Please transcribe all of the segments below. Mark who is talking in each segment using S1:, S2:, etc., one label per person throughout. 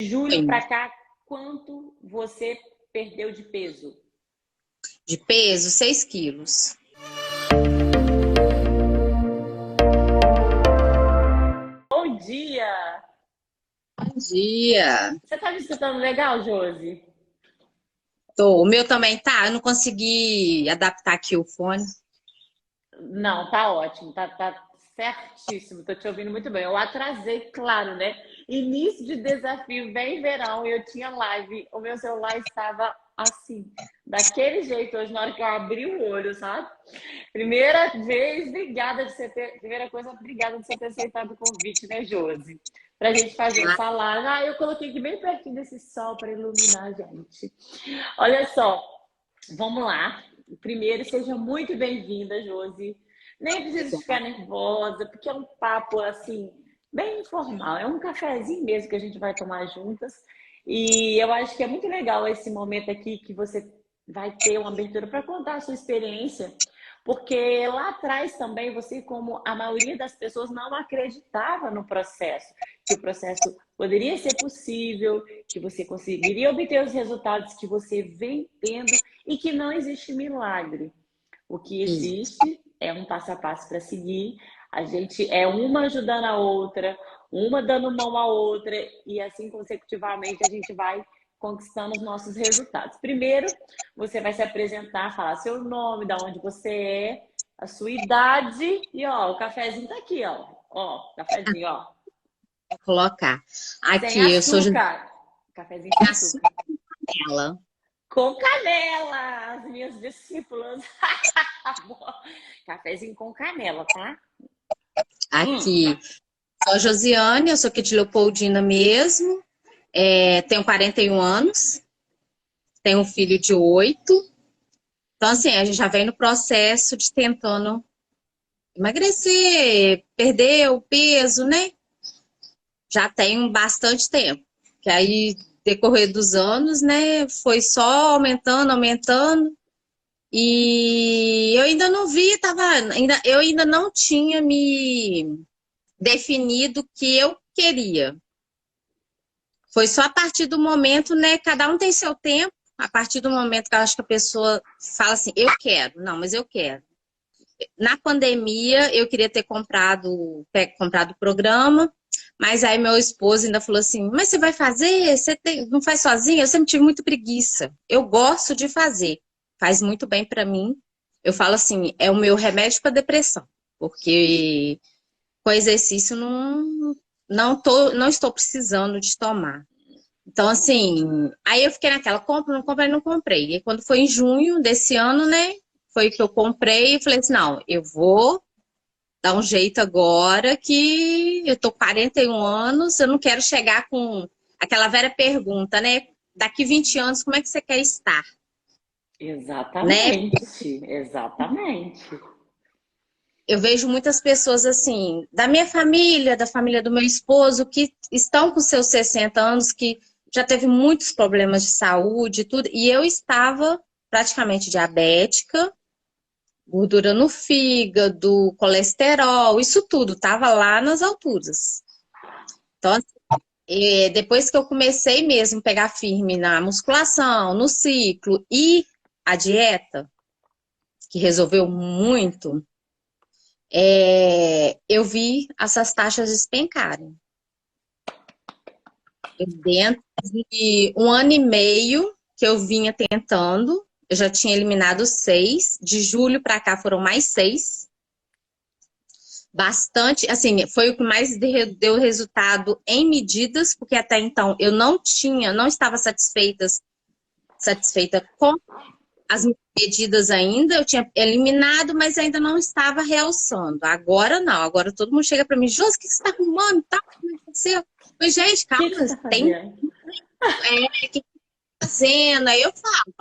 S1: Julho para cá, quanto você perdeu de peso?
S2: De peso, 6 quilos.
S1: Bom dia!
S2: Bom dia.
S1: Você tá me escutando legal, Josi?
S2: Tô. O meu também tá. Eu não consegui adaptar aqui o fone.
S1: Não, tá ótimo, tá certíssimo, tô te ouvindo muito bem. Eu atrasei, claro, né? Início de desafio, vem verão, eu tinha live, o meu celular estava assim, daquele jeito hoje, na hora que eu abri o olho, sabe? Primeira vez, obrigada de você ter, primeira coisa, obrigada de você ter aceitado o convite, né, Josi? Pra gente fazer essa live. Ah, eu coloquei aqui bem pertinho desse sol para iluminar a gente. Olha só, vamos lá. Primeiro, seja muito bem-vinda, Josi. Nem precisa ficar nervosa, porque é um papo assim, bem informal. É um cafezinho mesmo que a gente vai tomar juntas. E eu acho que é muito legal esse momento aqui que você vai ter uma abertura para contar a sua experiência, porque lá atrás também você, como a maioria das pessoas, não acreditava no processo, que o processo poderia ser possível, que você conseguiria obter os resultados que você vem tendo e que não existe milagre. O que existe é um passo a passo para seguir. A gente é uma ajudando a outra, uma dando mão à outra, e assim consecutivamente a gente vai conquistando os nossos resultados. Primeiro, você vai se apresentar, falar seu nome, da onde você é, a sua idade, e ó, o cafezinho tá aqui, ó. Ó, cafezinho, ó.
S2: Vou colocar.
S1: Sem
S2: Aqui, eu sou
S1: açúcar. Cafezinho sem açúcar.
S2: Janela.
S1: Com canela, as minhas discípulas. Cafezinho com canela, tá?
S2: Aqui, sou a Josiane, eu sou aqui de Leopoldina mesmo. Tenho 41 anos. Tenho um filho de 8. Então, assim, a gente já vem no processo de tentando emagrecer, perder o peso, né? Já tem bastante tempo. Que aí, decorrer dos anos, né, foi só aumentando, aumentando. E eu ainda não vi, eu ainda não tinha me definido o que eu queria. Foi só a partir do momento, né? Cada um tem seu tempo. A partir do momento que eu acho que a pessoa fala assim, eu quero, não, mas eu quero. Na pandemia, eu queria ter comprado o programa, mas aí meu esposo ainda falou assim, mas você vai fazer? Não faz sozinha? Eu sempre tive muito preguiça. Eu gosto de fazer. Faz muito bem para mim. Eu falo assim, é o meu remédio para depressão, porque com exercício não estou precisando de tomar. Então, assim, aí eu fiquei naquela, compro, não comprei, não comprei. E quando foi em junho desse ano, né, foi que eu comprei e falei assim, não, eu vou dar um jeito agora que eu tô com 41 anos, eu não quero chegar com aquela velha pergunta, né, daqui 20 anos, como é que você quer estar, né?
S1: Exatamente, exatamente.
S2: Eu vejo muitas pessoas assim, da minha família, da família do meu esposo, que estão com seus 60 anos, que já teve muitos problemas de saúde e tudo, e eu estava praticamente diabética, gordura no fígado, colesterol, isso tudo estava lá nas alturas. Então, assim, depois que eu comecei mesmo a pegar firme na musculação, no ciclo e a dieta, que resolveu muito, eu vi essas taxas despencarem. Dentro de um ano e meio que eu vinha tentando, eu já tinha eliminado 6. De julho para cá foram mais 6. Bastante, assim, foi o que mais deu resultado em medidas, porque até então eu não estava satisfeita com as medidas ainda, eu tinha eliminado, mas ainda não estava realçando. Agora não, agora todo mundo chega para mim, Josi, o que você está arrumando? Tá? Mas, gente,
S1: O que
S2: calma,
S1: que você tá
S2: tem
S1: fazendo?
S2: que fazendo. Aí eu falo,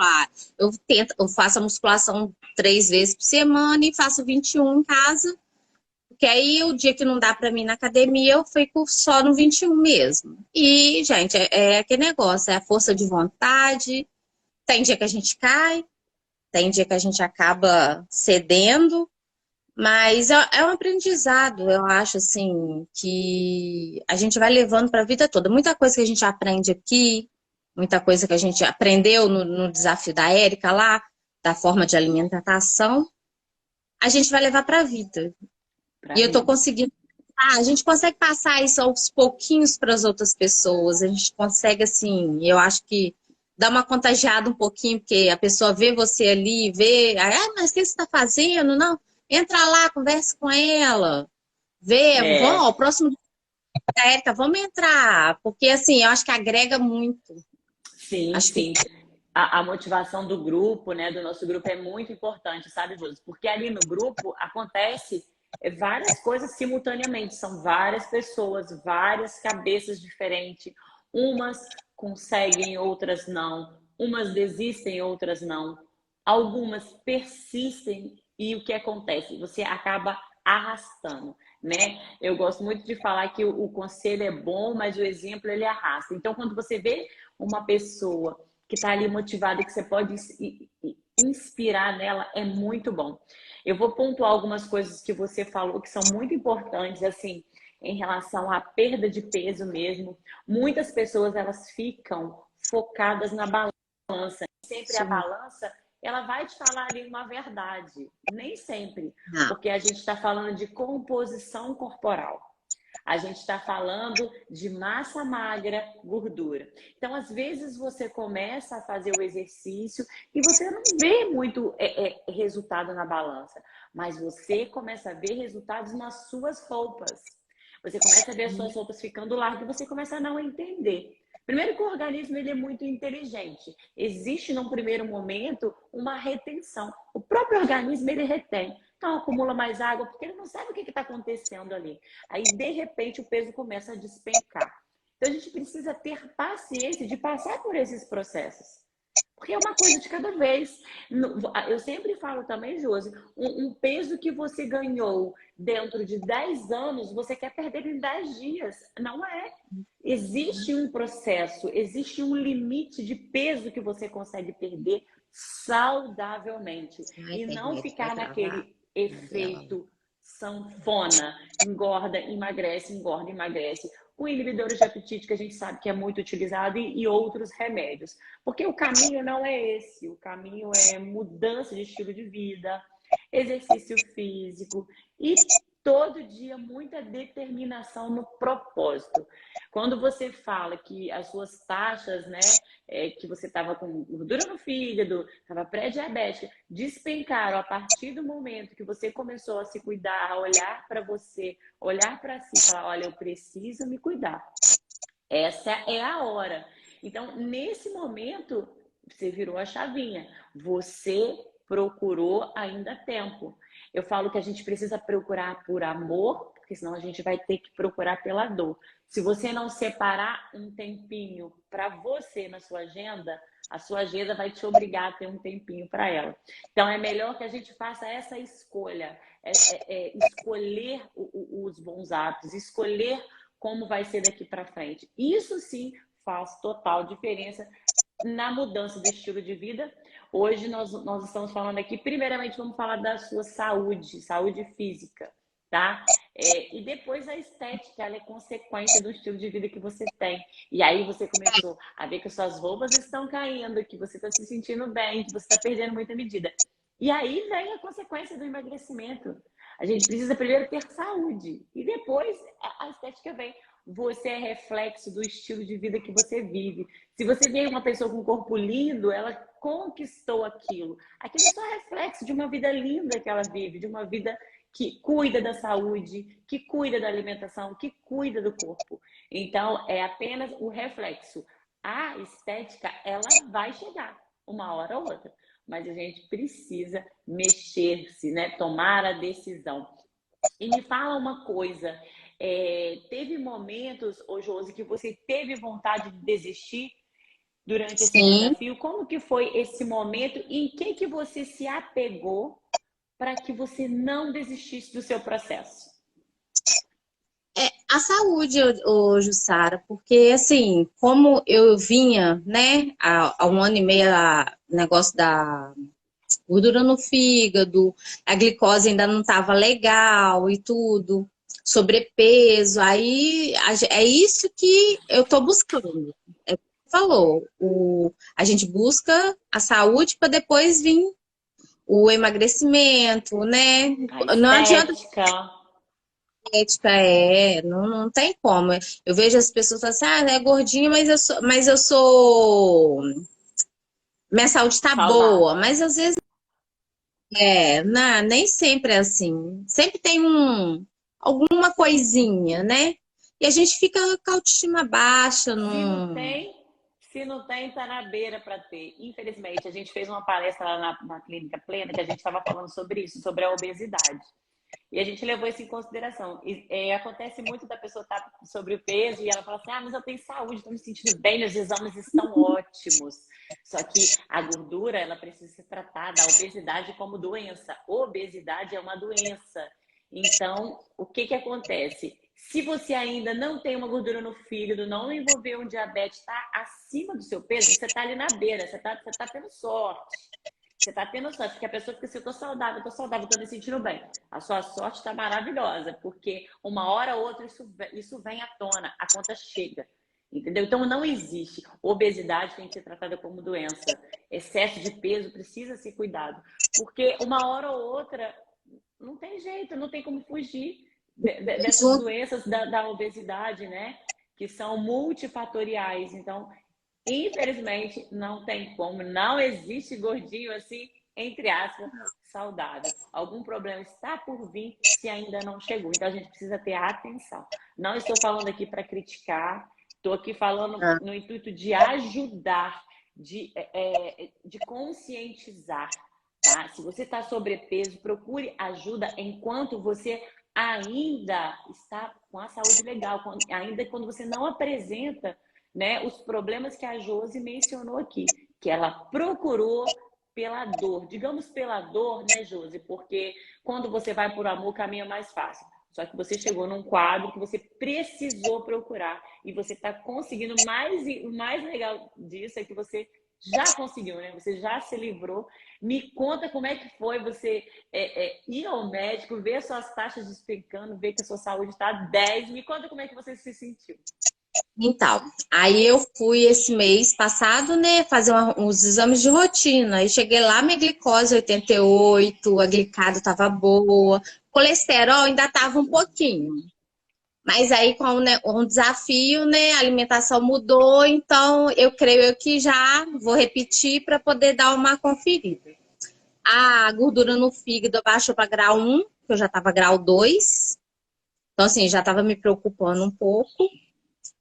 S2: eu faço a musculação 3 vezes por semana e faço 21 em casa. Porque aí o dia que não dá para mim na academia, eu fico só no 21 mesmo. E, gente, é aquele negócio, é a força de vontade. Tem dia que a gente cai, tem dia que a gente acaba cedendo, Mas é um aprendizado, eu acho, assim, que a gente vai levando para a vida toda. Muita coisa que a gente aprende aqui, muita coisa que a gente aprendeu no desafio da Érica lá, da forma de alimentação, a gente vai levar para a vida.
S1: Pra
S2: E eu estou
S1: vida.
S2: conseguindo. A gente consegue passar isso aos pouquinhos para as outras pessoas. A gente consegue, assim, eu acho que dar uma contagiada um pouquinho, porque a pessoa vê você ali, vê, mas o que você está fazendo? Não, entra lá, conversa com ela, vê, vamos, ó,
S1: É,
S2: o próximo da Érica, vamos entrar, porque assim, eu acho que agrega muito.
S1: sim,
S2: Acho que
S1: sim. A motivação do grupo, né, do nosso grupo é muito importante, sabe, Josi? Porque ali no grupo acontece várias coisas simultaneamente, são várias pessoas, várias cabeças diferentes. Umas conseguem, outras não. Umas desistem, outras não. Algumas persistem e o que acontece? Você acaba arrastando, né? Eu gosto muito de falar que o conselho é bom, mas o exemplo ele arrasta. Então, quando você vê uma pessoa que está ali motivada, que você pode inspirar nela, é muito bom. Eu vou pontuar algumas coisas que você falou que são muito importantes, assim, em relação à perda de peso mesmo. Muitas pessoas, elas ficam focadas na balança. Sempre a
S2: sim.
S1: balança, ela vai te falar ali uma verdade. Nem sempre,
S2: Não.
S1: porque a gente está falando de composição corporal. A gente está falando de massa magra, gordura. Então, às vezes, você começa a fazer o exercício e você não vê muito resultado na balança, mas você começa a ver resultados nas suas roupas. Você começa a ver as suas roupas ficando largas e você começa a não entender. Primeiro que o organismo ele é muito inteligente. Existe, num primeiro momento, uma retenção. O próprio organismo ele retém. Então, acumula mais água, porque ele não sabe o que está acontecendo ali. Aí, de repente, o peso começa a despencar. Então, a gente precisa ter paciência de passar por esses processos. Porque é uma coisa de cada vez. Eu sempre falo também, Josi, um peso que você ganhou dentro de 10 anos, você quer perder em 10 dias. Não é. Existe um processo, existe um limite de peso que você consegue perder saudavelmente.
S2: A
S1: E não
S2: internet vai
S1: ficar
S2: travar
S1: naquele
S2: na dela.
S1: efeito sanfona, engorda, emagrece, engorda, emagrece. O inibidor de apetite, que a gente sabe que é muito utilizado, e outros remédios. Porque o caminho não é esse. O caminho é mudança de estilo de vida, exercício físico e todo dia muita determinação no propósito. Quando você fala que as suas taxas, né, que você estava com gordura no fígado, estava pré-diabética, despencaram a partir do momento que você começou a se cuidar, a olhar para você, olhar para si, falar, olha, eu preciso me cuidar. Essa é a hora. Então, nesse momento, você virou a chavinha. Você procurou ainda tempo. Eu falo que a gente precisa procurar por amor, porque senão a gente vai ter que procurar pela dor. Se você não separar um tempinho para você na sua agenda, a sua agenda vai te obrigar a ter um tempinho para ela. Então, é melhor que a gente faça essa escolha, escolher os bons hábitos, escolher como vai ser daqui para frente. Isso sim faz total diferença na mudança do estilo de vida. Hoje nós estamos falando aqui, primeiramente vamos falar da sua saúde, saúde física, tá? E depois a estética, ela é consequência do estilo de vida que você tem. E aí você começou a ver que suas roupas estão caindo, que você está se sentindo bem, que você está perdendo muita medida. E aí vem a consequência do emagrecimento. A gente precisa primeiro ter saúde e depois a estética vem. Você é reflexo do estilo de vida que você vive. Se você vê uma pessoa com um corpo lindo, ela conquistou aquilo. Aquilo é só reflexo de uma vida linda que ela vive, de uma vida que cuida da saúde, que cuida da alimentação, que cuida do corpo. Então, é apenas o reflexo. A estética, ela vai chegar uma hora ou outra, mas a gente precisa mexer-se, né? Tomar a decisão. E me fala uma coisa, teve momentos, ô Josi, que você teve vontade de desistir durante esse
S2: Sim.
S1: desafio? Como que foi esse momento e em que você se apegou para que você não desistisse do seu processo?
S2: A saúde, Jussara, porque assim, como eu vinha, né, há um ano e meio, negócio gordura no fígado, a glicose ainda não estava legal e tudo, sobrepeso. Aí é isso que eu estou buscando. É o que você falou, a gente busca a saúde para depois vir o emagrecimento, né?
S1: A
S2: Não adianta
S1: estética.
S2: ética, não tem como. Eu vejo as pessoas falando assim, ah, é gordinha, minha saúde tá boa,
S1: Saudável.
S2: mas às vezes nem sempre é assim. Sempre tem alguma coisinha, né? E a gente fica com a autoestima baixa,
S1: Se não
S2: não.
S1: tem, se não tem, tá na beira para ter. Infelizmente, a gente fez uma palestra lá na Clínica Plena que a gente estava falando sobre isso, sobre a obesidade. E a gente levou isso em consideração. Acontece muito da pessoa estar sobre o peso e ela fala assim: ah, mas eu tenho saúde, estou me sentindo bem, meus exames estão ótimos. Só que a gordura, ela precisa ser tratada, a obesidade como doença. Obesidade é uma doença. Então, o que que acontece? Se você ainda não tem uma gordura no fígado, não envolveu um diabetes, está acima do seu peso, você está ali na beira, você tá tendo sorte. Você tá tendo sorte, porque a pessoa fica assim, eu tô saudável, tô me sentindo bem. A sua sorte está maravilhosa, porque uma hora ou outra isso vem à tona, a conta chega. Entendeu? Então não existe. Obesidade tem que ser tratada como doença. Excesso de peso precisa ser cuidado. Porque uma hora ou outra não tem jeito, não tem como fugir dessas doenças da obesidade, né? Que são multifatoriais. Então, infelizmente, não tem como, não existe gordinho assim, entre aspas, saudável. Algum problema está por vir se ainda não chegou. Então a gente precisa ter atenção. Não estou falando aqui para criticar, estou aqui falando no intuito de ajudar, de conscientizar. Tá? Se você está sobrepeso, procure ajuda enquanto você ainda está com a saúde legal, ainda quando você não apresenta, né, os problemas que a Josi mencionou aqui, que ela procurou pela dor. Digamos pela dor, né, Josi? Porque quando você vai por amor, o caminho é mais fácil. Só que você chegou num quadro que você precisou procurar e você está conseguindo mais. O mais legal disso é que você já conseguiu, né? Você já se livrou. Me conta como é que foi você ir ao médico, ver suas taxas despencando, ver que a sua saúde está 10. Me conta como é que você se sentiu.
S2: Então, aí eu fui esse mês passado, né, fazer uns exames de rotina. Aí cheguei lá, minha glicose 88, a glicada tava boa, colesterol ainda tava um pouquinho. Mas aí com um desafio, né, a alimentação mudou, então eu creio que já vou repetir para poder dar uma conferida. A gordura no fígado baixou para grau 1, que eu já estava grau 2. Então, assim, já estava me preocupando um pouco.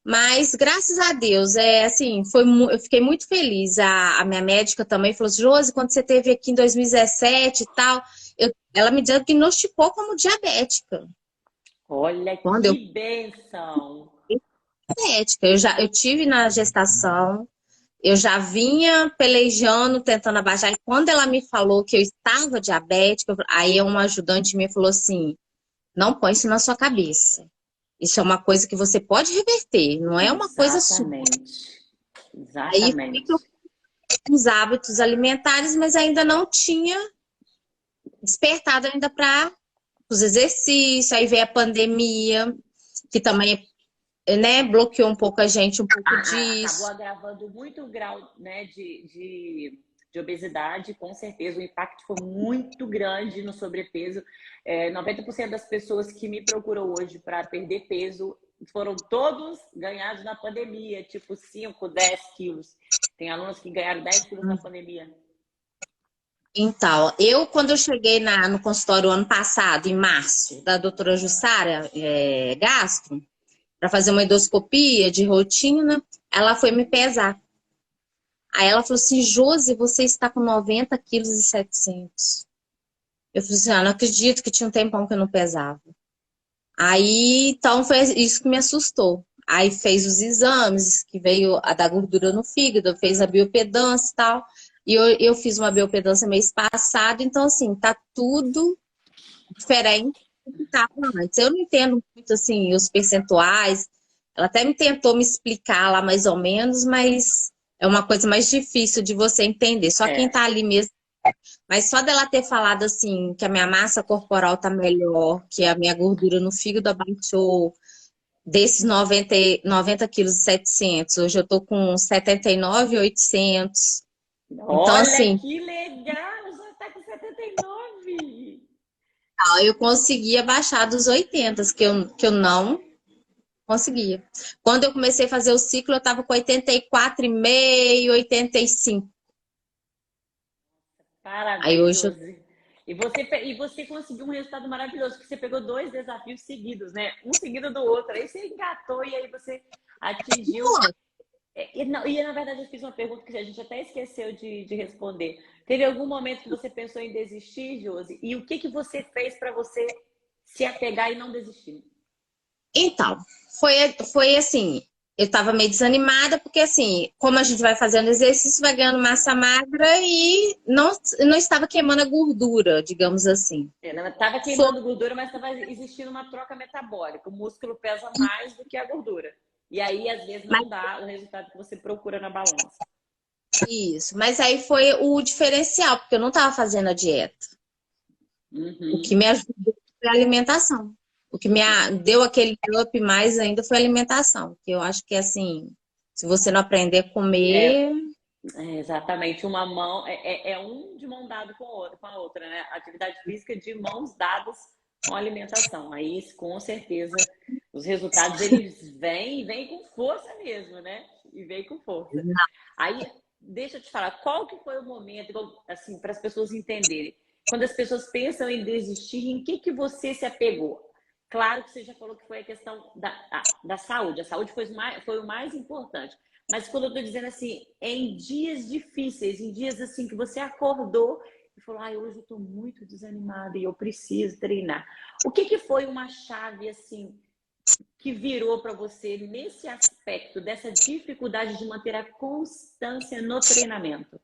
S2: Mas, graças a Deus, assim, eu fiquei muito feliz. A minha médica também falou assim, Josi, quando você esteve aqui em 2017 e tal, ela me diagnosticou como diabética.
S1: Olha
S2: Quando eu
S1: que bênção!
S2: diabética, eu tive na gestação, eu já vinha pelejando, tentando abaixar. E quando ela me falou que eu estava diabética, aí um ajudante me falou assim, não põe isso na sua cabeça. Isso é uma coisa que você pode reverter, não é uma coisa sua.
S1: Exatamente.
S2: Aí
S1: Exatamente.
S2: fica os hábitos alimentares, mas ainda não tinha despertado ainda para os exercícios. Aí veio a pandemia, que também, né, bloqueou um pouco a gente, um pouco
S1: Acabou
S2: disso.
S1: agravando muito o grau, né, de obesidade, com certeza. O impacto foi muito grande no sobrepeso. 90% das pessoas que me procuram hoje para perder peso foram todos ganhados na pandemia, tipo 5, 10 quilos. Tem alunos que ganharam 10 quilos na pandemia.
S2: Então, quando eu cheguei no consultório ano passado, em março, da doutora Jussara Gastro, para fazer uma endoscopia de rotina, ela foi me pesar. Aí ela falou assim, Josi, você está com 90 quilos e 700. Eu falei assim, não acredito que tinha um tempão que eu não pesava. Aí, então, foi isso que me assustou. Aí fez os exames, que veio a da gordura no fígado, fez a biopedância e tal. E eu fiz uma biopedância mês passado, então, assim, tá tudo diferente do que estava antes. Eu não entendo muito, assim, os percentuais. Ela até me tentou me explicar lá mais ou menos, mas é uma coisa mais difícil de você entender. Só quem
S1: É.
S2: tá ali mesmo Mas só dela ter falado assim, que a minha massa corporal tá melhor, que a minha gordura no fígado abaixou desses 90 quilos e 700. Hoje eu tô com 79,800. Então,
S1: Olha
S2: assim,
S1: que legal, já tá com 79.
S2: eu conseguia baixar dos 80, que eu não conseguia. Quando eu comecei a fazer o ciclo, eu tava com 84,5, 85. Aí
S1: Parabéns,
S2: hoje eu
S1: Josi. E você conseguiu um resultado maravilhoso, porque você pegou dois desafios seguidos, né? Um seguido do outro. Aí você engatou e aí você atingiu. E, na verdade, eu fiz uma pergunta que a gente até esqueceu de responder. Teve algum momento que você pensou em desistir, Josi? E o que que você fez para você se apegar e não desistir?
S2: Então, foi assim, eu tava meio desanimada, porque assim, como a gente vai fazendo exercício, vai ganhando massa magra e não estava queimando a gordura, digamos assim.
S1: Ela estava
S2: Foi,
S1: queimando gordura, mas estava existindo uma troca metabólica. O músculo pesa mais do que a gordura. E aí, às vezes,
S2: mas
S1: não dá o resultado que você procura na balança.
S2: isso, mas aí foi o diferencial, porque eu não estava fazendo a dieta. O que
S1: Uhum.
S2: me ajudou foi a alimentação. O que deu aquele up mais ainda foi a alimentação, que eu acho que assim, se você não aprender a
S1: É,
S2: comer,
S1: exatamente. Uma mão é um de mão dada com a outra, né? Atividade física de mãos dadas com a alimentação. Aí, com certeza, os resultados eles vêm e vêm com força mesmo, né? E vem com força. Aí, deixa eu te falar, qual que foi o momento, assim, para as pessoas entenderem? Quando as pessoas pensam em desistir, em que você se apegou? Claro que você já falou que foi a questão da saúde. A saúde foi o mais importante. Mas quando eu estou dizendo assim, em dias difíceis, em dias assim que você acordou e falou, ai, hoje eu estou muito desanimada e eu preciso treinar. O que que foi uma chave assim que virou para você nesse aspecto dessa dificuldade de manter a constância no treinamento?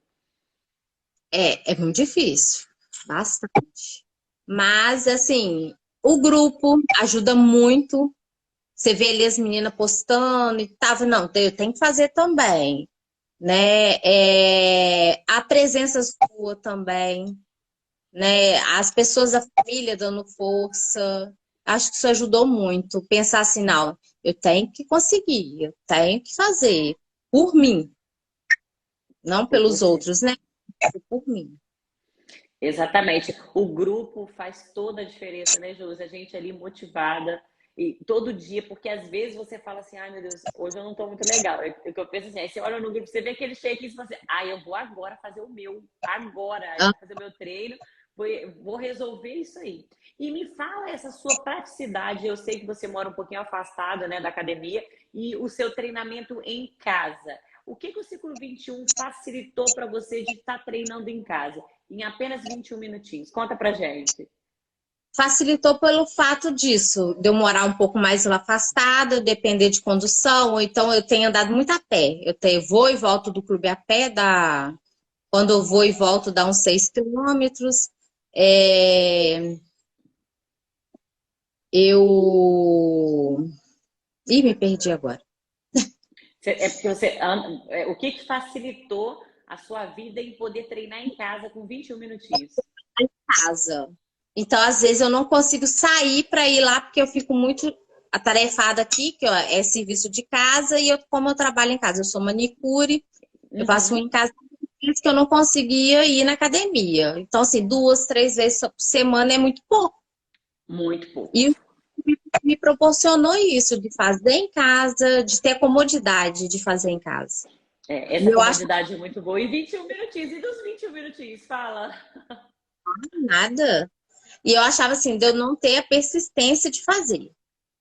S2: é muito difícil, bastante. Mas, assim, o grupo ajuda muito. Você vê ali as meninas postando e tava, não, eu tenho que fazer também, né? A presença sua também, né? As pessoas da família dando força. Acho que isso ajudou muito. Pensar assim, não, eu tenho que conseguir, eu tenho que fazer por mim, não
S1: Por
S2: pelos
S1: você.
S2: outros, né? Por mim.
S1: Exatamente. O grupo faz toda a diferença, né, Josi? A gente ali motivada e todo dia, porque às vezes você fala assim, ai meu Deus, hoje eu não tô muito legal. O que eu penso assim, aí você olha no grupo, você vê aquele shake e você fala assim, ai, eu vou agora fazer o meu, agora, eu
S2: Ah,
S1: vou fazer o meu treino, vou resolver isso aí. E me fala essa sua praticidade, eu sei que você mora um pouquinho afastada, né, da academia, e o seu treinamento em casa. O que o Ciclo 21 facilitou para você de estar treinando em casa? Em apenas 21 minutinhos. Conta pra gente.
S2: facilitou pelo fato disso, de eu morar um pouco mais afastada, depender de condução, ou então eu tenho andado muito a pé. Vou e volto do clube a pé, quando eu vou e volto dá uns 6 quilômetros. É, eu. Ih, me perdi agora.
S1: É porque o que facilitou a sua vida em poder treinar em casa com 21 minutinhos?
S2: Casa. Então, às vezes, eu não consigo sair para ir lá porque eu fico muito atarefada aqui, que ó, é serviço de casa, e como eu trabalho em casa, eu sou manicure, eu faço unha
S1: Uhum.
S2: em casa, que eu não conseguia ir na academia. Então, assim, 2, 3 vezes por semana é muito pouco.
S1: Muito pouco.
S2: E me proporcionou isso, de fazer em casa, de ter a comodidade de fazer em casa.
S1: Essa
S2: E eu acho
S1: comodidade é muito boa. E 21 minutinhos. E dos 21 minutinhos? Fala.
S2: nada. E eu achava assim, de eu não ter a persistência de fazer.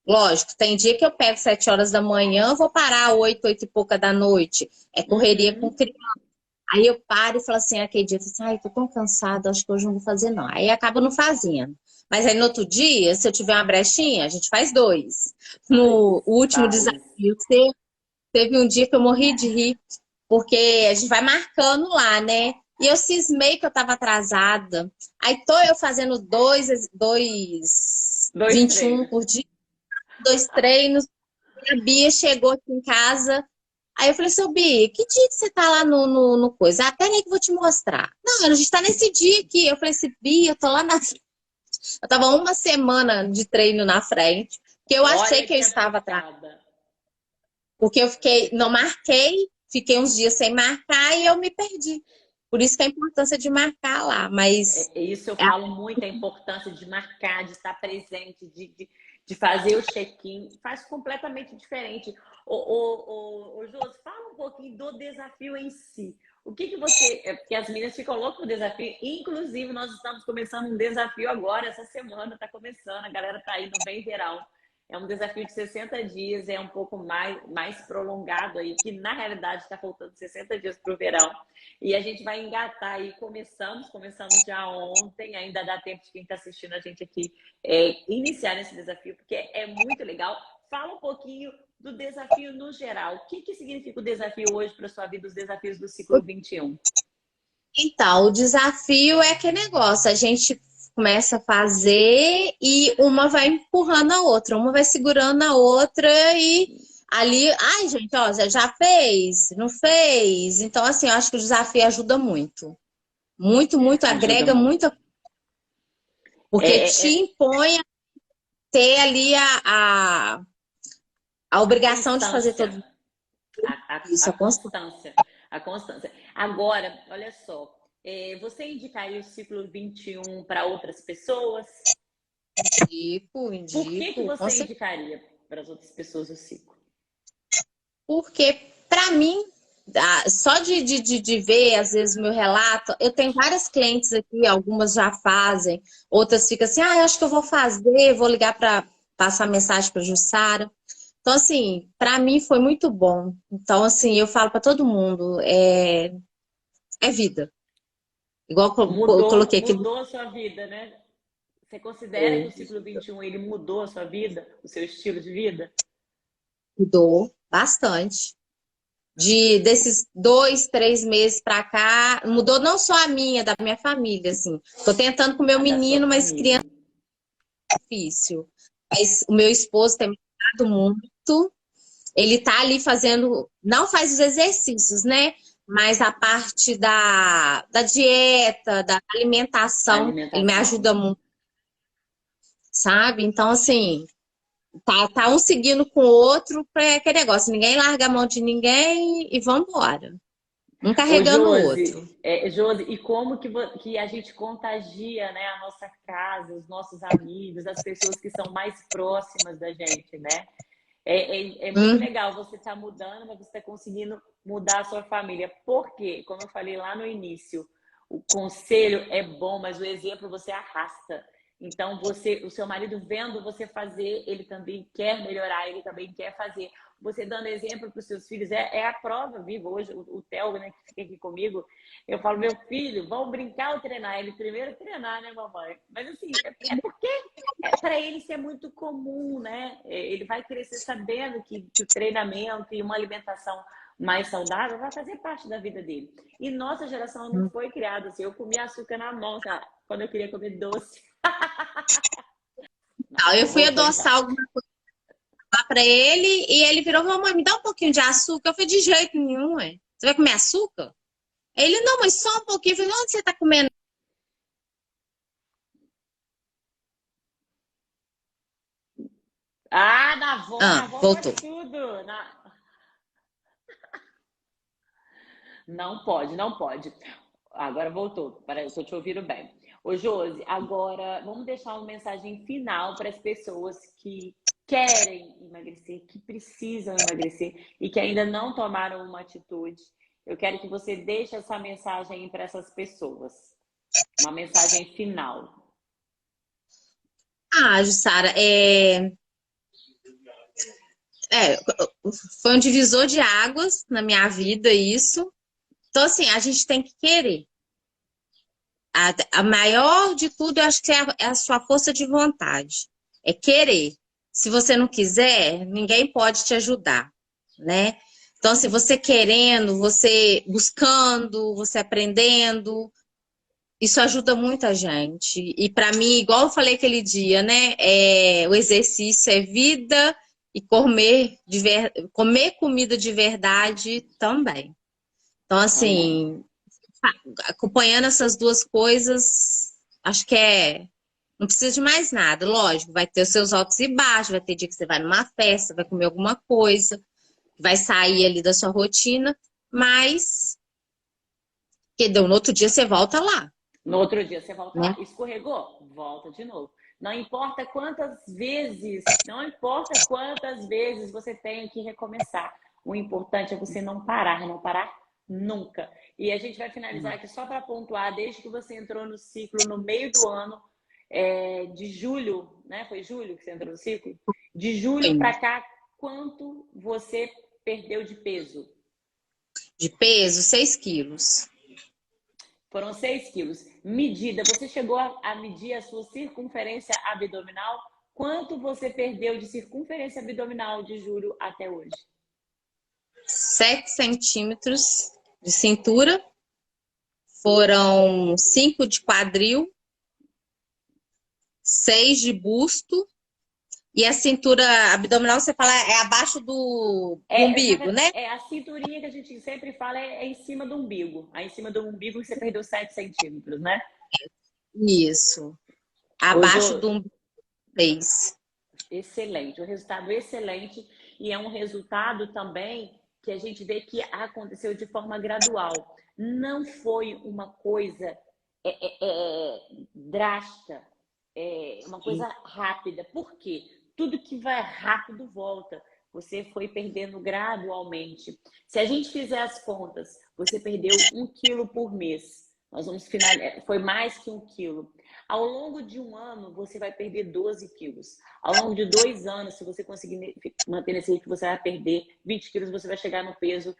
S2: Lógico, tem dia que eu pego 7 horas da manhã, vou parar 8, 8 e pouca da noite. É correria com
S1: Uhum.
S2: criança. Aí eu paro e falo assim, aquele dia, eu falo assim, ai, tô tão cansada, acho que hoje não vou fazer não. Aí acaba não fazendo. Mas aí no outro dia, se eu tiver uma brechinha, a gente faz dois.
S1: Faz,
S2: No último desafio,
S1: faz.
S2: teve um dia que eu morri de rir, porque a gente vai marcando lá, né? E eu cismei que eu tava atrasada. Aí tô eu fazendo dois
S1: Dois
S2: 21
S1: treinos.
S2: por dia, 2 treinos. A Bia chegou aqui em casa. Aí eu falei, seu Bi, que dia que você tá lá no coisa? Ah, peraí que eu vou te mostrar. Não, a gente tá nesse dia aqui. Eu falei assim, Bi, eu tô lá na frente. Eu tava uma semana de treino na frente, que eu achei
S1: Olha
S2: que eu
S1: que
S2: estava atrasada.
S1: avançada.
S2: Porque eu fiquei, não marquei, fiquei uns dias sem marcar e eu me perdi. Por isso que a importância de marcar lá. Mas
S1: Isso eu falo muito, a importância de marcar, de estar presente, de fazer o check-in. Faz completamente diferente. Ô, Josi, fala um pouquinho do desafio em si. O que você... Porque as meninas ficam loucas com o desafio. Inclusive, nós estamos começando um desafio agora, essa semana está começando. A galera está aí no Bem Verão. É um desafio de 60 dias, é um pouco mais prolongado aí, que na realidade está faltando 60 dias para o verão. E a gente vai engatar aí, começamos já ontem, ainda dá tempo de quem está assistindo a gente aqui iniciar esse desafio, porque é muito legal. Fala um pouquinho do desafio no geral. O que significa o desafio hoje para a sua vida, os desafios do ciclo 21?
S2: então, o desafio é aquele negócio, a gente começa a fazer e uma vai empurrando a outra, uma vai segurando a outra e ali, ai gente, ó, já fez, não fez. Então, assim, eu acho que o desafio ajuda muito. Muito, muito,
S1: Ajuda
S2: agrega
S1: muito.
S2: muito, porque te impõe a ter ali a
S1: A
S2: obrigação de fazer
S1: constância.
S2: tudo
S1: A
S2: isso, a constância.
S1: constância. A constância. Agora, olha só, você indicaria o ciclo 21 para outras pessoas?
S2: Indico,
S1: Por que
S2: indico, com
S1: você
S2: certeza.
S1: indicaria para as outras pessoas o ciclo?
S2: Porque, para mim, só de ver, às vezes, meu relato, eu tenho várias clientes aqui, algumas já fazem, outras ficam assim, ah, eu acho que eu vou fazer, vou ligar para passar mensagem para Jussara. Então, assim, para mim foi muito bom. Então, assim, eu falo para todo mundo, é vida. Igual eu
S1: Mudou,
S2: coloquei aqui,
S1: mudou a sua vida, né? Você considera que o ciclo 21 ele mudou a sua vida, o seu estilo de vida?
S2: mudou bastante. Desses 2, 3 meses para cá, mudou não só a minha, da minha família, assim. Tô tentando com o meu
S1: A da sua
S2: menino, mas criança
S1: família.
S2: é difícil. Mas o meu esposo tem me ajudado muito. Ele tá ali fazendo, não faz os exercícios, né? Mas a parte da dieta, da
S1: A
S2: alimentação, ele me
S1: alimentação.
S2: ajuda muito, sabe? Então, assim, tá um seguindo com o outro para aquele negócio. Ninguém larga a mão de ninguém e vambora. Um
S1: Ô,
S2: carregando o outro.
S1: Josi, Josi, e como que a gente contagia, né, a nossa casa, os nossos amigos, as pessoas que são mais próximas da gente, né? É muito
S2: Hum,
S1: legal você estar mudando, mas você está conseguindo mudar a sua família. Por quê? Como eu falei lá no início, o conselho é bom, mas o exemplo você arrasta. Então, o seu marido vendo você fazer, ele também quer melhorar, ele também quer fazer. Você dando exemplo para os seus filhos é a prova viva. Hoje, o Theo, né, que fica aqui comigo, eu falo, meu filho, vamos brincar ou treinar? Ele primeiro treinar, né, mamãe? Mas assim, é porque para ele isso é muito comum, né? Ele vai crescer sabendo que o treinamento e uma alimentação mais saudável vai fazer parte da vida dele. E nossa geração não foi criada assim. Eu comia açúcar na mão, tá? Quando eu queria comer doce.
S2: Não, eu fui
S1: Não foi
S2: adoçar
S1: fácil.
S2: alguma coisa lá pra ele e ele virou, mamãe, me dá um pouquinho de açúcar. Eu falei, de jeito nenhum, ué. Você vai comer açúcar? Ele, não, mas só um pouquinho. Eu falei, onde você tá comendo?
S1: Ah, na
S2: Ah,
S1: avó
S2: voltou.
S1: pode tudo. Não pode, não pode. Agora voltou. Peraí, eu estou te ouvindo bem. Ô, Josi, agora vamos deixar uma mensagem final para as pessoas que querem emagrecer, que precisam emagrecer e que ainda não tomaram uma atitude. Eu quero que você deixe essa mensagem para essas pessoas. Uma mensagem final.
S2: Ah, Jussara, é, foi um divisor de águas na minha vida isso. Então, assim, a gente tem que querer. A maior de tudo, eu acho que é a sua força de vontade. É querer. Se você não quiser, ninguém pode te ajudar, né? Então, se você querendo, você buscando, você aprendendo, isso ajuda muito a gente. E para mim, igual eu falei aquele dia, né? O exercício é vida e comer comida de verdade também. Então,
S1: Também.
S2: assim, acompanhando essas duas coisas, acho que não precisa de mais nada. Lógico, vai ter os seus altos e baixos, vai ter dia que você vai numa festa, vai comer alguma coisa, vai sair ali da sua rotina, mas que deu no outro dia você volta lá,
S1: No outro dia você volta
S2: né?
S1: lá. Escorregou? Volta de novo. Não importa quantas vezes, não importa quantas vezes você tem que recomeçar. O importante é você não parar nunca. E a gente vai finalizar aqui só para pontuar, desde que você entrou no ciclo no meio do ano, de julho, né? Foi julho que você entrou no ciclo? De julho para cá, quanto você perdeu de peso?
S2: De peso, 6 quilos.
S1: Foram 6 quilos. Medida, você chegou a medir a sua circunferência abdominal? Quanto você perdeu de circunferência abdominal de julho até hoje?
S2: 7 centímetros de cintura, foram 5 de quadril, 6 de busto, e a cintura abdominal, você fala, é abaixo do umbigo, né?
S1: A cinturinha que a gente sempre fala é em cima do umbigo. Aí em cima do umbigo você perdeu 7 centímetros, né?
S2: Isso.
S1: Hoje,
S2: Abaixo do umbigo, 6.
S1: excelente, um resultado excelente e é um resultado também que a gente vê que aconteceu de forma gradual. Não foi uma coisa drástica, uma coisa rápida. Por quê? Tudo que vai rápido volta. Você foi perdendo gradualmente. Se a gente fizer as contas, você perdeu 1 quilo por mês. Nós vamos finalizar. Foi mais que 1 quilo. Ao longo de um ano, você vai perder 12 quilos. Ao longo de 2 anos, se você conseguir manter nesse ritmo, você vai perder 20 quilos, você vai chegar no peso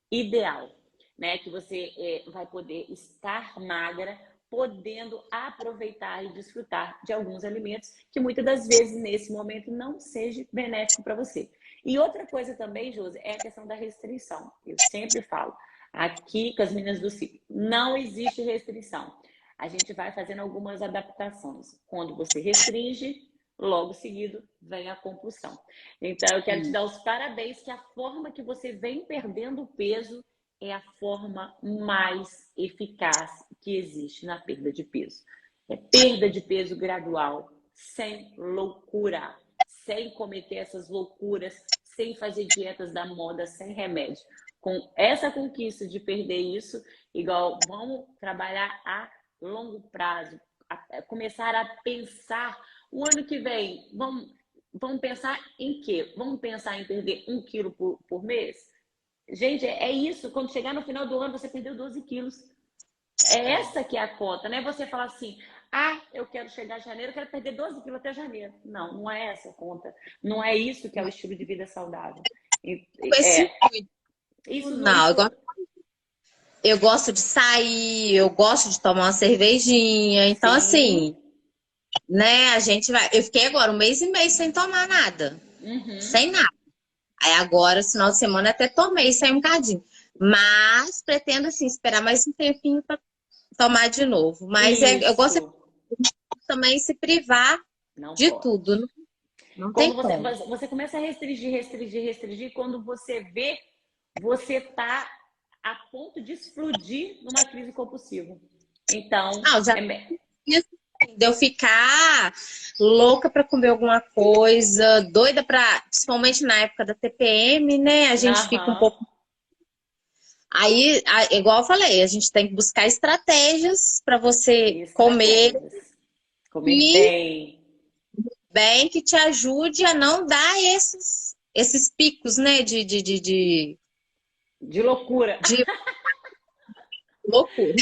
S1: ideal, né? Que você vai poder estar magra, podendo aproveitar e desfrutar de alguns alimentos que muitas das vezes, nesse momento, não seja benéfico para você. E outra coisa também, Josi, é a questão da restrição. Eu sempre falo, aqui com as meninas do ciclo, não existe restrição. A gente vai fazendo algumas adaptações. Quando você restringe, logo seguido vem a compulsão. Então, eu quero te dar os parabéns que a forma que você vem perdendo peso é a forma mais eficaz que existe na perda de peso. É perda de peso gradual, sem loucura, sem cometer essas loucuras, sem fazer dietas da moda, sem remédio. Com essa conquista de perder isso, igual vamos trabalhar a longo prazo, começar a pensar o ano que vem, vamos pensar em quê? Vamos pensar em perder 1 quilo por mês? Gente, é isso. Quando chegar no final do ano, você perdeu 12 quilos. É essa que é a conta, né? Você fala assim, eu quero chegar em janeiro, eu quero perder 12 quilos até janeiro. Não, não é essa a conta. Não é isso que é o estilo de vida saudável.
S2: Com esse intuito,
S1: Isso,
S2: não, eu gosto de sair, eu gosto de tomar uma cervejinha. Então, assim,
S1: sim.
S2: né, a gente vai. Eu fiquei agora 1 mês e meio sem tomar nada.
S1: Uhum.
S2: Sem nada. Aí agora, esse final de semana, até tomei, saí um cadinho. Mas pretendo, assim, esperar mais um tempinho para tomar de novo. Mas eu gosto
S1: Isso.
S2: também se privar
S1: Não
S2: de
S1: pode.
S2: tudo. Não, não
S1: Quando
S2: tem
S1: você,
S2: como.
S1: você começa a restringir, quando você vê, você tá a ponto de explodir numa crise compulsiva. Então,
S2: Ah, eu já fiz, assim, de eu ficar louca para comer alguma coisa, doida para, principalmente na época da TPM, né? A gente fica um
S1: aham,
S2: pouco. Aí, igual eu falei, a gente tem que buscar estratégias para você comer
S1: estratégias. Comer
S2: e
S1: bem,
S2: bem que te ajude a não dar esses picos, né?
S1: de loucura.
S2: De loucura.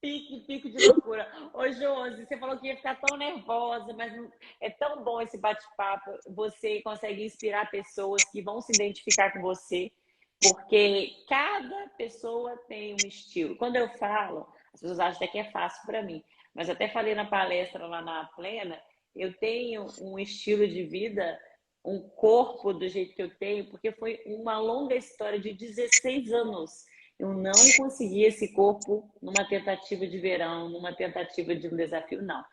S1: Pico de loucura. Ô, Josi, você falou que ia ficar tão nervosa, mas é tão bom esse bate-papo. Você consegue inspirar pessoas que vão se identificar com você, porque cada pessoa tem um estilo. Quando eu falo, as pessoas acham até que é fácil para mim, mas até falei na palestra lá na Plena, eu tenho um estilo de vida, um corpo do jeito que eu tenho, porque foi uma longa história de 16 anos. Eu não consegui esse corpo numa tentativa de verão, numa tentativa de um desafio, não.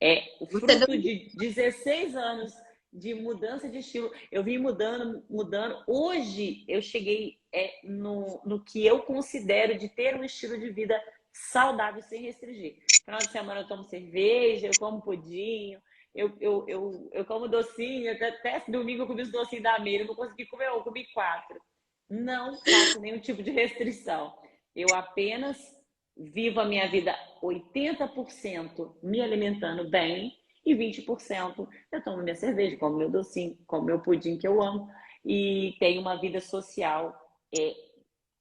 S1: É o
S2: Você
S1: fruto de 16 anos de mudança de estilo. Eu vim mudando, mudando. Hoje eu cheguei no que eu considero de ter um estilo de vida saudável sem restringir. Final de semana eu tomo cerveja, eu como pudim, eu como docinho, até domingo eu comi os docinhos da Meira, eu não consegui comer, eu comi 4. Não faço nenhum tipo de restrição. Eu apenas vivo a minha vida 80% me alimentando bem e 20% eu tomo minha cerveja, como meu docinho, como meu pudim que eu amo e tenho uma vida social, é,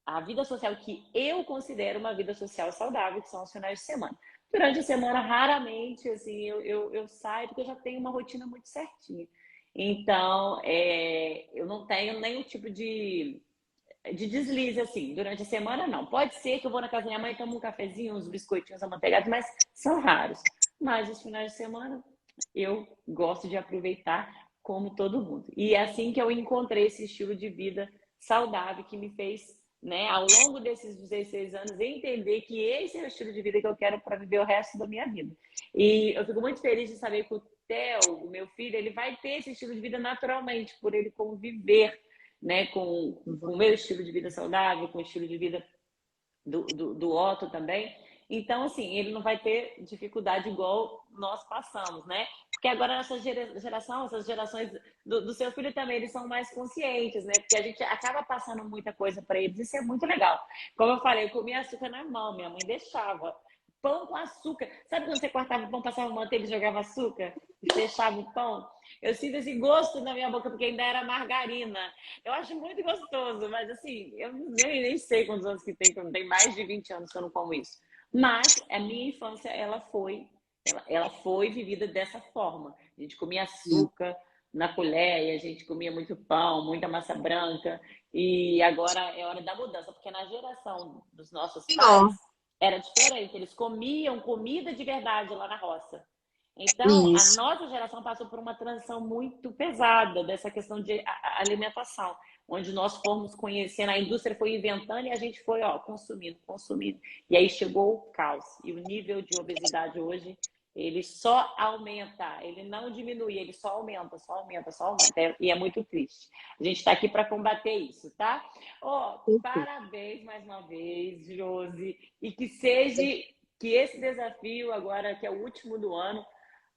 S1: a vida social que eu considero uma vida social saudável, que são os finais de semana. Durante a semana, raramente, assim, eu saio porque eu já tenho uma rotina muito certinha. Então, eu não tenho nenhum tipo de deslize, assim, durante a semana, não. Pode ser que eu vou na casa da minha mãe, tomo um cafezinho, uns biscoitinhos amanteigados, mas são raros. Mas os finais de semana, eu gosto de aproveitar como todo mundo. E é assim que eu encontrei esse estilo de vida saudável que me fez, né, ao longo desses 16 anos, entender que esse é o estilo de vida que eu quero para viver o resto da minha vida. E eu fico muito feliz de saber que o Theo, o meu filho, ele vai ter esse estilo de vida naturalmente, por ele conviver, né, com o meu estilo de vida saudável, com o estilo de vida do Otto também. Então, assim, ele não vai ter dificuldade igual nós passamos, né? Porque agora essa geração, essas gerações do seu filho também, eles são mais conscientes, né? Porque a gente acaba passando muita coisa para eles, isso é muito legal. Como eu falei, eu comia açúcar na mão, minha mãe deixava. Pão com açúcar. Sabe quando você cortava o pão, passava manteiga e jogava açúcar? E fechava o pão? Eu sinto esse gosto na minha boca, porque ainda era margarina. Eu acho muito gostoso, mas assim, eu nem sei quantos anos que tem, que eu não tenho mais de 20 anos que eu não como isso. Mas a minha infância, ela foi vivida dessa forma. A gente comia açúcar na colher, e a gente comia muito pão, muita massa branca. E agora é hora da mudança, porque na geração dos nossos pais era diferente. Eles comiam comida de verdade lá na roça. Então, a
S2: Isso.
S1: nossa geração passou por uma transição muito pesada dessa questão de alimentação, onde nós fomos conhecendo, a indústria foi inventando e a gente foi, ó, consumindo, consumindo. E aí chegou o caos. E o nível de obesidade hoje, ele só aumenta, ele não diminui, ele só aumenta, só aumenta, só aumenta. E é muito triste. A gente está aqui para combater isso, tá? Ó, parabéns mais uma vez, Josi. E que seja, que esse desafio agora, que é o último do ano,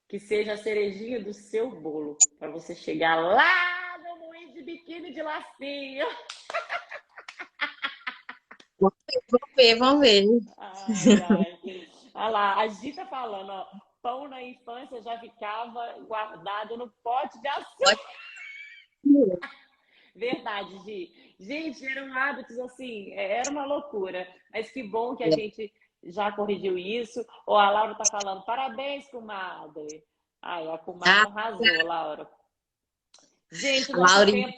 S1: que seja a cerejinha do seu bolo, para você chegar lá no moinho de biquíni de lacinho.
S2: Vamos ver, vamos ver.
S1: Ai, ai. Olha lá, a Gi tá falando, ó, pão na infância já ficava guardado no pote de açúcar. Verdade, Gi. Gente, eram hábitos assim, era uma loucura. Mas que bom que a gente já corrigiu isso. Ó, a Laura tá falando, parabéns, comadre. Ai, a comadre
S2: Ah,
S1: arrasou, Laura. Gente,
S2: Laurinha,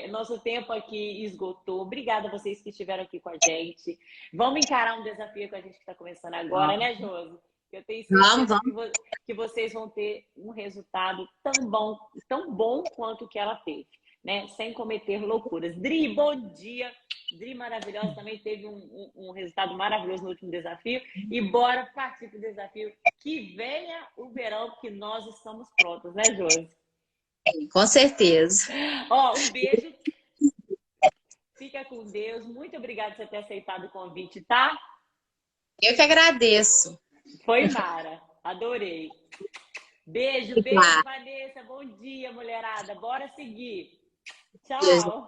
S1: nosso tempo aqui esgotou. Obrigada a vocês que estiveram aqui com a gente. Vamos encarar um desafio que a gente está começando agora, né, Josi? Eu tenho
S2: vamos,
S1: certeza
S2: vamos.
S1: que vocês vão ter um resultado tão bom quanto o que ela teve, né? Sem cometer loucuras. Dri, bom dia. Dri maravilhosa também teve um resultado maravilhoso no último desafio. E bora partir para o desafio. Que venha o verão, porque nós estamos prontos, né, Josi?
S2: Com certeza.
S1: Ó, um beijo. Fica com Deus. Muito obrigada por você ter aceitado o convite, tá?
S2: Eu que agradeço.
S1: Foi Mara. Adorei. Beijo, beijo,
S2: Obrigada.
S1: Vanessa. Bom dia, mulherada. Bora seguir.
S2: Beijo.
S1: Tchau.